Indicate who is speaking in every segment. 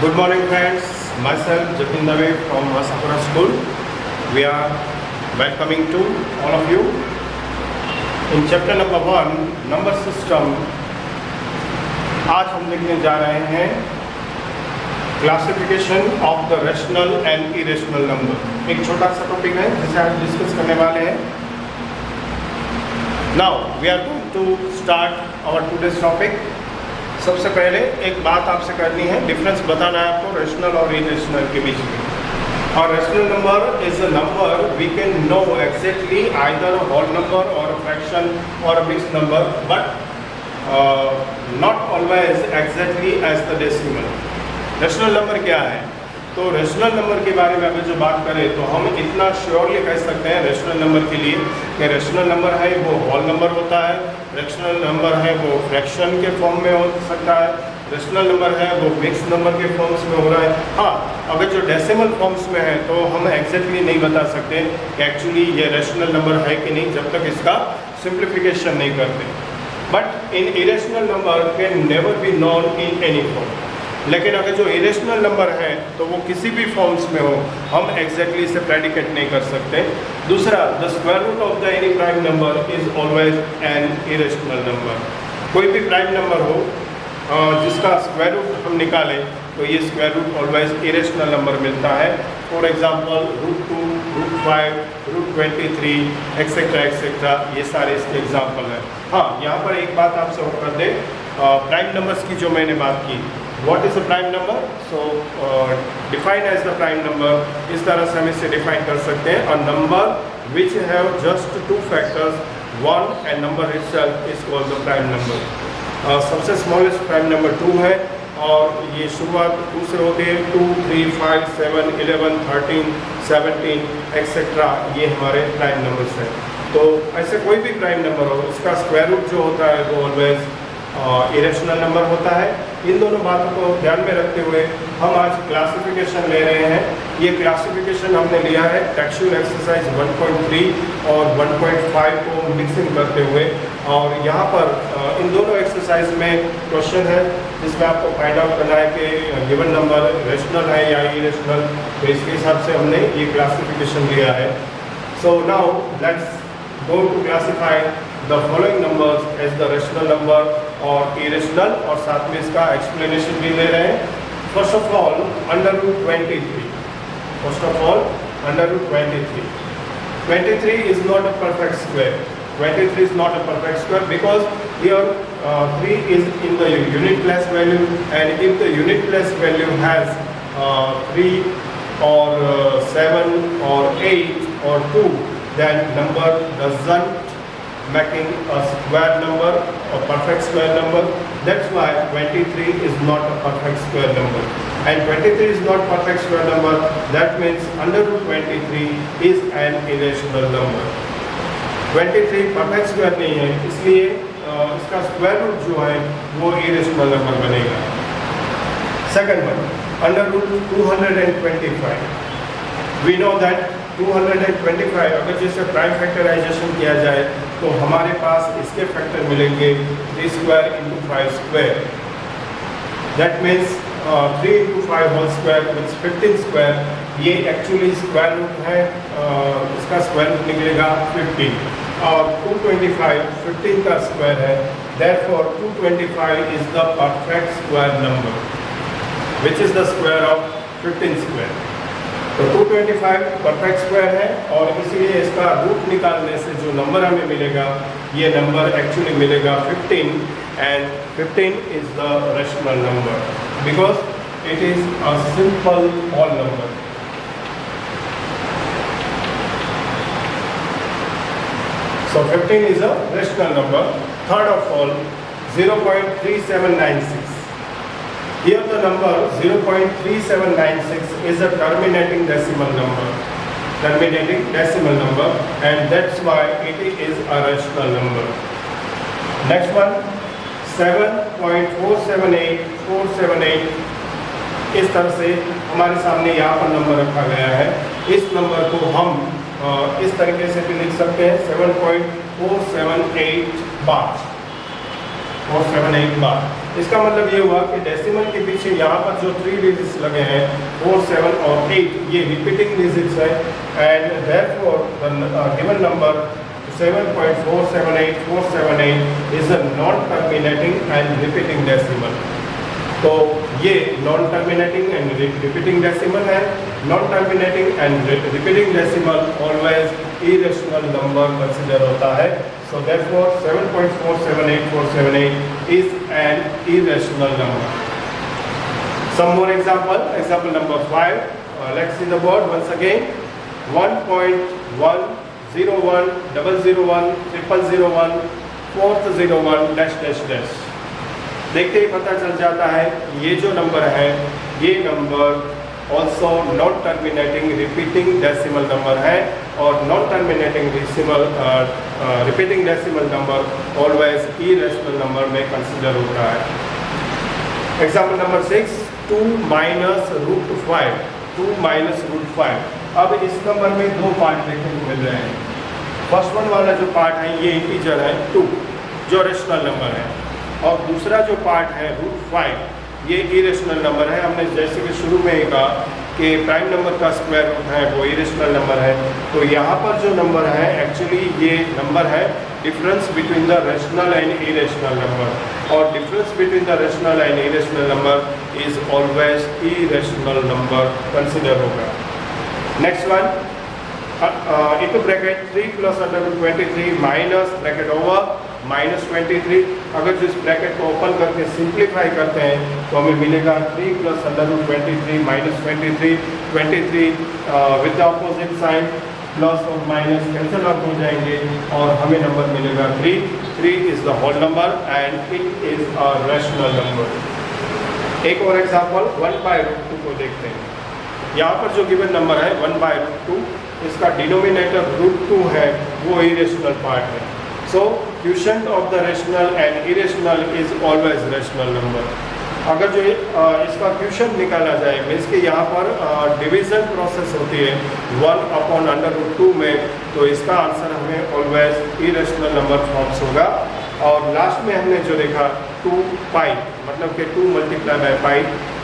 Speaker 1: Good morning friends, myself Jatin Dave from Asapura School. We are welcoming to all of you. In chapter number 1, number system, आज हम देखने जा रहे हैं classification of the rational and irrational number. एक छोटा सा topic है जिसे आज डिस्कस करने वाले हैं। Now we are going to start our today's topic. सबसे पहले एक बात आपसे करनी है, डिफरेंस बताना है आपको रेशनल और इरेशनल के बीच में। और rational number is a number we can know exactly either a whole number or fraction or mixed number, but not always exactly as the decimal. Rational number क्या है? तो रेशनल नंबर के बारे में अगर जो बात करें तो हम इतना श्योरली कह सकते हैं रेशनल नंबर के लिए कि रेशनल नंबर है वो होल नंबर होता है, रेशनल नंबर है वो फ्रैक्शन के फॉर्म में हो सकता है, रेशनल नंबर है वो मिक्स नंबर के फॉर्म्स में हो रहा है। हाँ, अगर जो डेसिमल फॉर्म्स में है तो हम एग्जैक्टली नहीं बता सकते कि एक्चुअली ये रेशनल नंबर है कि नहीं जब तक इसका सिंप्लीफिकेशन नहीं करते। But in irrational number can never be known in any form. लेकिन अगर जो इरेशनल नंबर है तो वो किसी भी फॉर्म्स में हो, हम एग्जैक्टली इसे प्रेडिकेट नहीं कर सकते। दूसरा, the square root of the any prime number is always an irrational number. कोई भी प्राइम नंबर हो जिसका स्क्वायर रूट हम निकालें तो ये square root always irrational number मिलता है। फॉर एग्जांपल √2, √5, √23 एक्सेट्रा एक्सेट्रा, ये सारे इसके एग्जांपल हैं। हाँ, यहाँ पर एक बात आपसे और कर दें, प्राइम नंबर्स की जो मैंने बात की, What is a prime number? So define as the prime number, इस तरह से हम इसे डिफाइन कर सकते हैं। A number which have just two factors, 1 and number itself is called the prime number. सबसे स्मॉलेस्ट प्राइम नंबर 2 है और ये शुरुआत 2 से होती है। 2, 3, 5, 7, 11, 13, 17 एक्सेट्रा, ये हमारे प्राइम नंबर्स हैं। तो ऐसे कोई भी प्राइम नंबर हो, इसका स्क्वायर रूट जो होता है वो ऑलवेज इरेशनल नंबर होता है। इन दोनों बातों को ध्यान में रखते हुए हम आज क्लासिफिकेशन ले रहे हैं। ये क्लासिफिकेशन हमने लिया है टेक्सचुअल एक्सरसाइज 1.3 और 1.5 को मिक्सिंग करते हुए। और यहाँ पर इन दोनों एक्सरसाइज में क्वेश्चन है जिसमें आपको फाइंड आउट करना है कि गिवन नंबर रेशनल है या इरेशनल, तो इसके हिसाब से हमने ये क्लासिफिकेशन लिया है। So now let's go to classify the following numbers as the rational number और इरेशनल, और साथ में इसका एक्सप्लेनेशन भी ले रहे हैं। First of all √23। First of all √23. 23 is not a perfect square. 23 is not a perfect square because here 3 is in the unit place value, and if the unit place value has 3 or 7 or 8 or 2, then number doesn't making a square number, a perfect square number. That's why 23 is not a perfect square number. And 23 is not perfect square number. That means √23 is an irrational number. 23 perfect square नहीं है, इसलिए इसका square root जो है वो irrational number बनेगा। Second one, √225. We know that 225 अगर जैसे प्राइम फैक्टराइजेशन किया जाए तो हमारे पास इसके फैक्टर मिलेंगे 3 square into 5 square. That means 3 into 5 whole square means 15 square. ये एक्चुअली स्क्वायर रूट है, इसका स्क्वायर रूट निकलेगा 15 और 225 15 का स्क्वायर है। Therefore 225 is the perfect square number which is the square of 15 square. तो 225 परफेक्ट स्क्वायर है और इसीलिए इसका रूट निकालने से जो नंबर हमें मिलेगा ये नंबर एक्चुअली मिलेगा 15, and 15 is the rational number because it is a simple whole number. So 15 is a rational number. Third of all 0.3796. Here the number 0.3796 is a terminating decimal number. Terminating decimal number, and that's why it is a rational number. Next one 7.478478. इस तरह से हमारे सामने यहाँ पर number रखा गया है। इस नंबर को हम इस तरीके से भी लिख सकते हैं 7.478 बार। 478 बार। इसका मतलब ये हुआ कि डेसिमल के पीछे यहाँ पर जो 3 डिजिट्स लगे हैं 4, 7 और 8 ये रिपीटिंग डिजिट्स है and therefore the given number 7.478478 is a non-terminating and repeating decimal। तो ये non terminating and repeating decimal है। Non terminating and repeating decimal always irrational number consider होता है। So therefore 7.478478 is an irrational number. Some more example number 5, let's see the board once again. 1.101010101001 401 dash dash dash. देखते ही पता चल जाता है ये जो नंबर है ये number also non terminating repeating decimal number है और non terminating repeating decimal number always irrational number में कंसिडर होता है। Example number 6, 2 minus root 5। 2 minus root 5। अब इस नंबर में दो पार्ट देखने को मिल रहे हैं। फर्स्ट वन वाला जो पार्ट है ये इंटीजर है 2 जो रेशनल नंबर है, और दूसरा जो पार्ट है रूट 5 ये इरेशनल नंबर है। हमने जैसे कि शुरू में ही कहा कि प्राइम नंबर का स्क्वायर रूट है वो इरेशनल नंबर है। तो यहाँ पर जो नंबर है एक्चुअली ये नंबर है difference between the rational and irrational number, और difference between the rational and irrational number is always irrational number consider होगा। Next one, into bracket 3 plus under root 23 minus bracket over minus 23। अगर जिस bracket को open करके simplify करते हैं तो हमें मिलेगा 3 plus under root 23 minus 23 with the opposite sign plus और माइनस कैंसिल आउट हो जाएंगे और हमें नंबर मिलेगा 3 is the whole number and it is a rational number. एक और एग्जांपल 1/√2 को देखते हैं। यहाँ पर जो गिवन नंबर है 1/√2 इसका डिनोमिनेटर √2 है वो इरेशनल पार्ट है। So quotient of the rational and irrational is always rational number. अगर जो इसका क्वोशिएंट निकाला जाए मीन्स कि यहाँ पर डिवीजन प्रोसेस होती है 1/√2 में, तो इसका आंसर हमें ऑलवेज इरेशनल नंबर फॉर्म्स होगा। और लास्ट में हमने जो देखा 2π मतलब कि 2 × π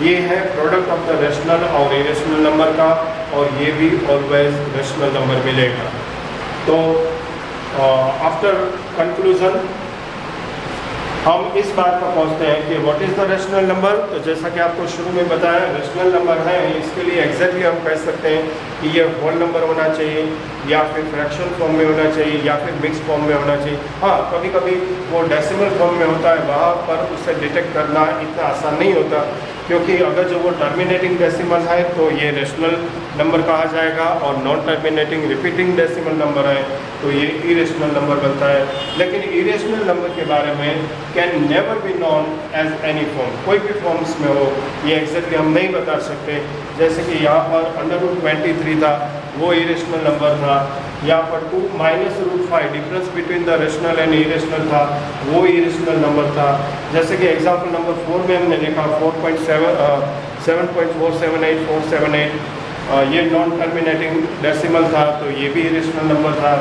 Speaker 1: ये है प्रोडक्ट ऑफ द रेशनल और इरेशनल नंबर का, और ये भी ऑलवेज रेशनल नंबर मिलेगा। तो आफ्टर कंक्लूजन हम इस बात पर पहुंचते हैं कि what is the rational number. तो जैसा कि आपको शुरू में बताया रेशनल नंबर है, इसके लिए एग्जैक्टली हम कह सकते हैं कि ये होल नंबर होना चाहिए या फिर फ्रैक्शन फॉर्म में होना चाहिए या फिर मिक्स फॉर्म में होना चाहिए। हाँ, कभी कभी वो डेसिमल फॉर्म में होता है, वहाँ पर उसे डिटेक्ट करना इतना आसान नहीं होता, क्योंकि अगर जो वो टर्मिनेटिंग डेसिमल है तो ये रेशनल नंबर कहा जाएगा, और non terminating repeating decimal number है तो ये इरेशनल नंबर बनता है। लेकिन इरेशनल नंबर के बारे में can never be non as any form, कोई भी फॉर्म्स में हो ये एग्जैक्टली हम नहीं बता सकते। जैसे कि यहाँ पर √23 था वो इरेशनल नंबर था, यहाँ पर 2 - √5 difference between the rational and irrational था वो इरेशनल नंबर था। जैसे कि एग्जाम्पल नंबर 4 में हमने देखा 7.478478 ये नॉन टर्मिनेटिंग डेसिमल था तो ये भी इरेशनल नंबर था।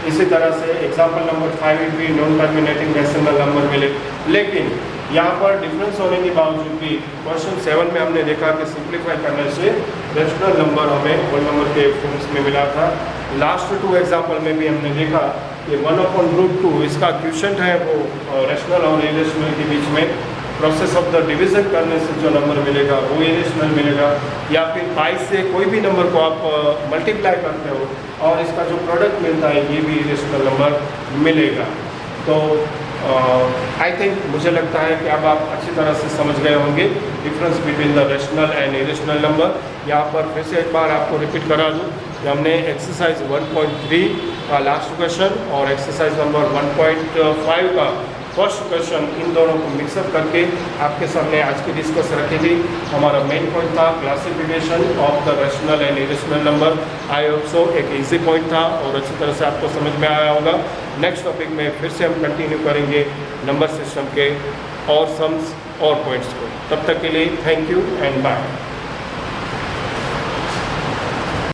Speaker 1: इसी तरह से एग्जाम्पल नंबर 5 भी नॉन टर्मिनेटिंग डेसिमल नंबर मिले। लेकिन यहाँ पर डिफरेंस होने के बावजूद भी क्वेश्चन 7 में हमने देखा कि सिंप्लीफाई करने से रेशनल नंबर हमें होल नंबर के फॉर्म्स में मिला था। लास्ट 2 एग्जाम्पल में भी हमने देखा कि 1/√2 इसका क्वोशिएंट है वो रेशनल और इरेशनल के बीच में प्रोसेस ऑफ द डिवीजन करने से जो नंबर मिलेगा वो इरेशनल मिलेगा, या फिर पाई से कोई भी नंबर को आप मल्टीप्लाई करते हो और इसका जो प्रोडक्ट मिलता है ये भी इरेशनल नंबर मिलेगा। तो आई थिंक मुझे लगता है कि अब आप अच्छी तरह से समझ गए होंगे difference between the rational and irrational number. यहाँ पर फिर से एक बार आपको रिपीट करा दूँ कि हमने एक्सरसाइज 1.3 का लास्ट क्वेश्चन और एक्सरसाइज नंबर 1.5 का फर्स्ट क्वेश्चन इन दोनों को मिक्सअप करके आपके सामने आज की डिस्कस रखी थी। हमारा मेन पॉइंट था classification of the rational and irrational number. I hope so एक इजी पॉइंट था और अच्छी तरह से आपको समझ में आया होगा। नेक्स्ट टॉपिक में फिर से हम कंटिन्यू करेंगे नंबर सिस्टम के और सम्स और पॉइंट्स को। तब तक के लिए थैंक यू एंड बाय।